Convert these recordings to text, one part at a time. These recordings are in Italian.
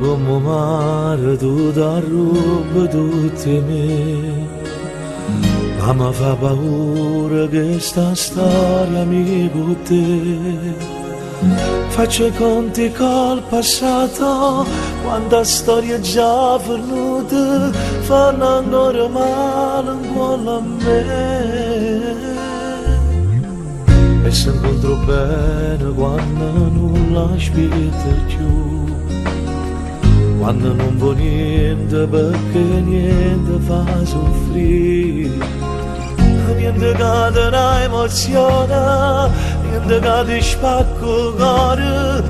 come mare tu da ruba tutte me, ma mi fa paura che sta storia mi con te. Faccio i conti col passato, quanta storia già venuta, fanno ancora male in cuore a me. E se incontro bene quando non l'aspetta più, quando non vuoi niente perché niente fa soffrire. Niente che ti dà emozione, niente che ti spacca il cuore,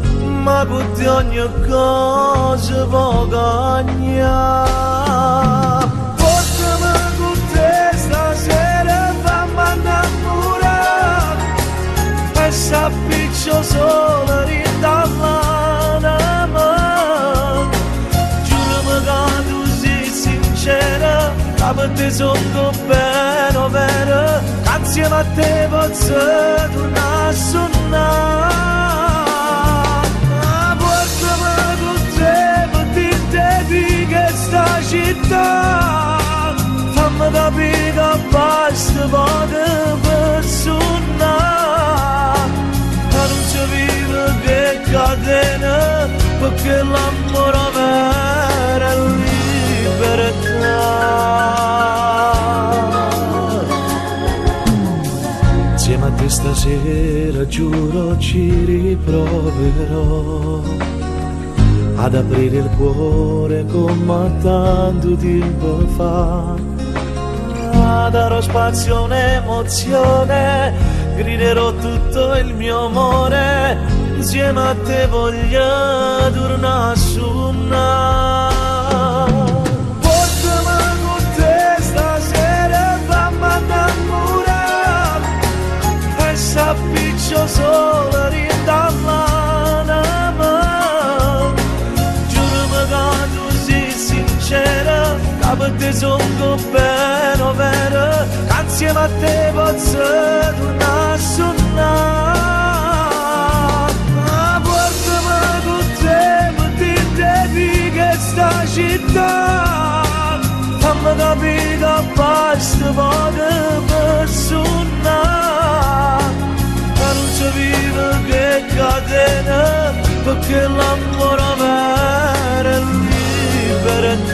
ma con te ogni cosa può cagnare. Portami con te stasera, fammi innamorare, e sappiccio solo rindall'anima. Giurami che tu sei sincera, che per te sono bene, vero, che insieme a te posso tornare a suonare. Portami con te per dirti di questa città, fammi capire che basta poco per suonare, che non si vive che catena, perché l'amore vero è libertà. Insieme a te stasera giuro ci riproverò ad aprire il cuore come tanto tempo fa. Darò spazio a un'emozione, griderò tutto il mio amore, insieme a te voglio tornare a suonare. Portami con te stasera, fammi innamorare, e sappiccio solo rindall'anima. Giurami che tu sei sincera, che per te sono bene, vero, che insieme a te posso tornare a suonare. Portami con te per dirti di questa città, fammi capire che basta poco per suonare, che non si vive che catena, perché l'amore vero è libertà.